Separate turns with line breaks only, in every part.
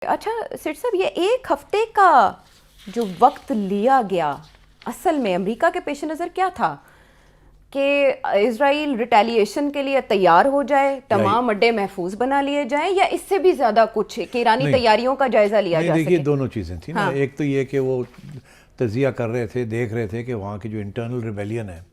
अच्छा सिर साहब, ये एक हफ्ते का जो वक्त लिया गया, असल में अमेरिका के पेश नज़र क्या था कि इजराइल रिटेलिएशन के लिए तैयार हो जाए, तमाम अड्डे महफूज बना लिए जाएं, या इससे भी ज़्यादा कुछ कि ईरानी तैयारियों का जायज़ा लिया जा सके?
देखिए, दोनों चीज़ें थी ना।
हाँ।
एक तो ये कि वो तजिया कर रहे थे, देख रहे थे कि वहाँ की जो इंटरनल रिबेलियन है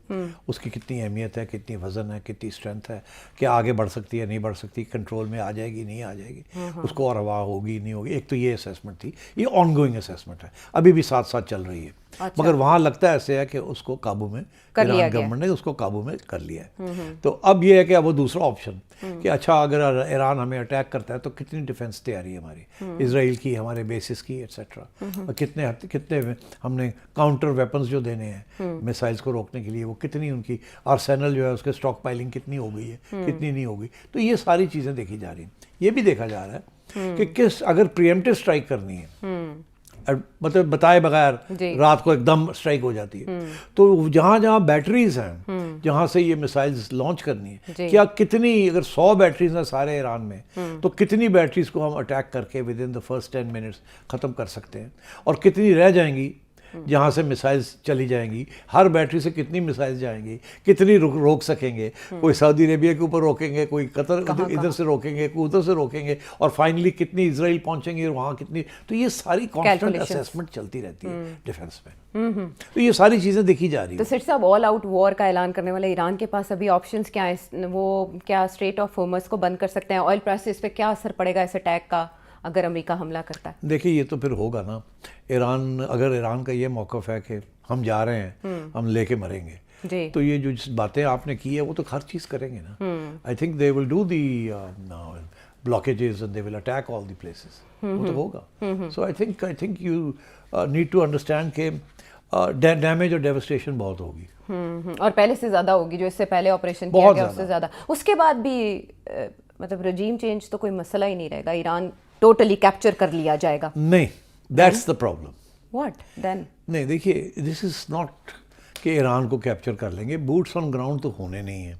उसकी कितनी अहमियत है, कितनी वज़न है, कितनी स्ट्रेंथ है, क्या आगे बढ़ सकती है, नहीं बढ़ सकती, कंट्रोल में आ जाएगी, नहीं आ जाएगी, उसको और हवा होगी, नहीं होगी। एक तो ये असेसमेंट थी, ये ऑनगोइंग असेसमेंट है, अभी भी साथ साथ चल रही है।
अच्छा।
मगर वहाँ लगता है ऐसे है कि उसको काबू में ईरान गवर्नमेंट ने उसको काबू में कर लिया है। तो अब ये है कि अब वो दूसरा ऑप्शन कि अच्छा, अगर ईरान हमें अटैक करता है तो कितनी डिफेंस तैयारी है हमारी, इसराइल की, हमारे बेसिस की, एटसेट्रा, और कितने कितने हमने काउंटर वेपन्स जो देने हैं मिसाइल्स को रोकने के लिए, वो कितनी उनकी आर्सेनल जो है उसके स्टॉक पाइलिंग कितनी हो गई है, कितनी नहीं हो गई। तो ये सारी चीज़ें देखी जा रही हैं। ये भी देखा जा रहा है कि किस अगर प्रीएम्प्टिव स्ट्राइक करनी है, मतलब बताए बगैर रात को एकदम स्ट्राइक हो जाती है, तो जहाँ जहाँ बैटरीज हैं, जहाँ से ये मिसाइल्स लॉन्च करनी है, क्या कितनी, अगर 100 बैटरीज हैं सारे ईरान में, तो कितनी बैटरीज को हम अटैक करके with in the first 10 minutes ख़त्म कर सकते हैं, और कितनी रह जाएंगी जहाँ से मिसाइल्स चली जाएंगी, हर बैटरी से कितनी मिसाइल्स जाएंगी, कितनी रोक सकेंगे, कोई सऊदी अरेबिया के ऊपर रोकेंगे, कोई कतर इधर से रोकेंगे, कोई उधर से रोकेंगे, और फाइनली कितनी इजराइल पहुंचेंगे और वहाँ कितनी। तो ये सारी कॉन्स्टेंट असेसमेंट चलती रहती है डिफेंस में। तो ये सारी चीज़ें देखी जा रही है।
तो सिर साहब, ऑल आउट वॉर का ऐलान करने वाले ईरान के पास अभी ऑप्शंस क्या है? वो क्या स्ट्रेट ऑफ होर्मुज़ को बंद कर सकते हैं? ऑयल प्राइसेस पे क्या असर पड़ेगा इस अटैक का अगर अमेरिका हमला करता है?
देखिए, ये तो फिर होगा ना। अगर ईरान का ये मौक़िफ़ है कि हम जा रहे हैं, हम लेके मरेंगे, तो ये जो बातें आपने की है वो तो हर चीज़ करेंगे ना। I think they will do the blockages and they will attack all the places, वो तो होगा। So I think you need to understand कि डैमेज और डेवस्टेशन बहुत होगी,
और पहले से ज़्यादा होगी, जो इससे पहले ऑपरेशन किया गया उससे ज़्यादा। उसके बाद भी मतलब रजीम चेंज तो कोई मसला ही नहीं रहेगा, ईरान टोटली कैप्चर कर लिया जाएगा?
नहीं, that's the problem.
What then?
नहीं, देखिए, दिस इज नॉट कि ईरान को कैप्चर कर लेंगे। बूट्स ऑन ग्राउंड तो होने नहीं है।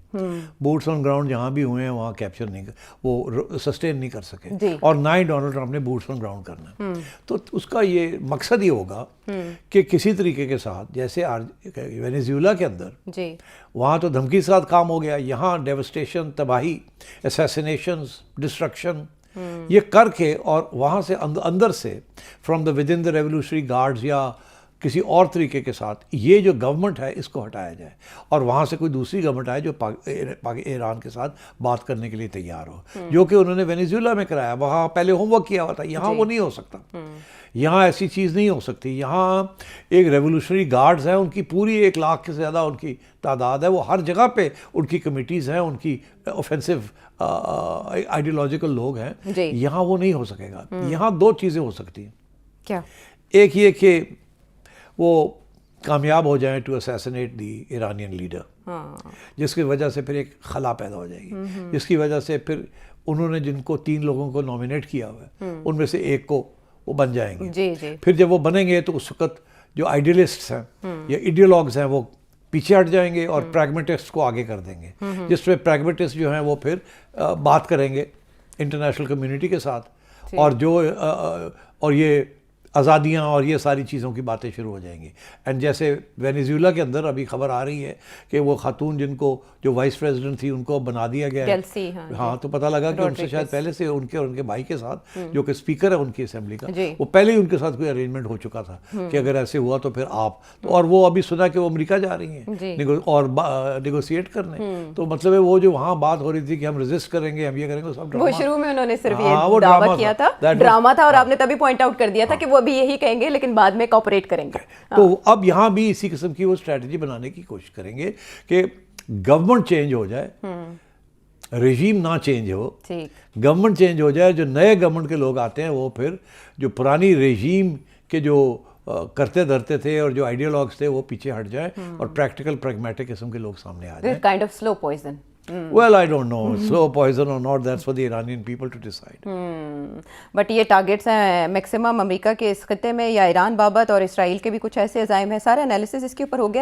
बूट्स ऑन ग्राउंड जहाँ भी हुए हैं वहाँ कैप्चर नहीं, वो सस्टेन नहीं कर सके, और ना ही डोनाल्ड ट्रंप ने बूट्स ऑन ग्राउंड करना। तो उसका ये मकसद ये होगा कि किसी तरीके के साथ, जैसे वेनेजुएला के अंदर वहाँ तो धमकी के साथ काम हो गया, यहाँ डेवस्टेशन, तबाही, असैसिनेशंस, डिस्ट्रक्शन ये करके, और वहाँ से अंदर से from the with in the revolutionary guards या किसी और तरीके के साथ ये जो गवर्नमेंट है इसको हटाया जाए, और वहाँ से कोई दूसरी गवर्नमेंट आए जो ईरान के साथ बात करने के लिए तैयार हो, जो कि उन्होंने वेनेजुएला में कराया। वहाँ पहले होमवर्क किया हुआ था, यहाँ वो नहीं हो सकता। यहाँ ऐसी चीज़ नहीं हो सकती। यहाँ एक रेवोल्यूशनरी गार्ड्स हैं, उनकी पूरी 1 लाख से ज़्यादा उनकी तादाद है, वो हर जगह पे उनकी कमिटीज़ हैं, उनकी ऑफेंसिव आइडियोलॉजिकल लोग हैं। यहाँ वो नहीं हो सकेगा। यहाँ 2 चीज़ें हो सकती हैं।
क्या?
एक ये कि वो कामयाब हो जाएं to assassinate the Iranian leader, जिसकी वजह से फिर एक खला पैदा हो जाएगी, जिसकी वजह से फिर उन्होंने जिनको 3 लोगों को नॉमिनेट किया हुआ है उनमें से एक को वो बन जाएंगे। फिर जब वो बनेंगे तो उस वक्त जो आइडियलिस्ट्स हैं या इडियोलॉग्स हैं वो पीछे हट जाएंगे और प्रैग्मेटिस्ट को आगे कर देंगे, जिसमें प्रैग्मेटिस्ट जो हैं वो फिर बात करेंगे इंटरनेशनल कम्युनिटी के साथ, और ये आज़ादियाँ और ये सारी चीज़ों की बातें शुरू हो जाएंगी। एंड जैसे वेनेजुएला के अंदर अभी खबर आ रही है कि वो खातून जिनको जो वाइस प्रेसिडेंट थी उनको बना दिया गया है। हाँ, तो पता लगा कि उनसे शायद पहले से उनके और उनके भाई के साथ जो कि स्पीकर है उनकी असेंबली का, वो पहले ही उनके साथ कोई अरेंजमेंट हो चुका था कि अगर ऐसे हुआ तो फिर आप तो, और वो अभी सुना कि वो अमेरिका जा रही हैं और नेगोशिएट करने। तो मतलब है वो जो वहाँ बात हो रही थी कि हम रेजिस्ट करेंगे, हम ये करेंगे, सब
वो शुरू में उन्होंने सिर्फ ये दावा किया था, ड्रामा था, और आपने तभी पॉइंट आउट कर दिया था कि वो भी यही कहेंगे लेकिन बाद में कोऑपरेट करेंगे।
तो अब यहाँ भी इसी किस्म की वो स्ट्रेटजी बनाने की कोशिश करेंगे कि गवर्नमेंट चेंज हो जाए, रेजीम ना चेंज हो, गवर्नमेंट चेंज हो जाए, जो नए गवर्नमेंट के लोग आते हैं वो फिर जो पुरानी रेजीम के जो करते धरते थे और जो आइडियोलॉग्स थे वो पीछे हट जाए और प्रैक्टिकल प्रैग्मेटिक किस्म के लोग सामने आ जाए।
Kind of slow poison.
Well, I don't know, slow poison or not, that's for the Iranian people to decide.
But ये टारगेट्स हैं मैक्सिमम अमेरिका के इस खत्ते में या ईरान बाबत, और इसराइल के भी कुछ ऐसे अज़ाइम हैं। सारा एनालिसिस इसके ऊपर हो गया।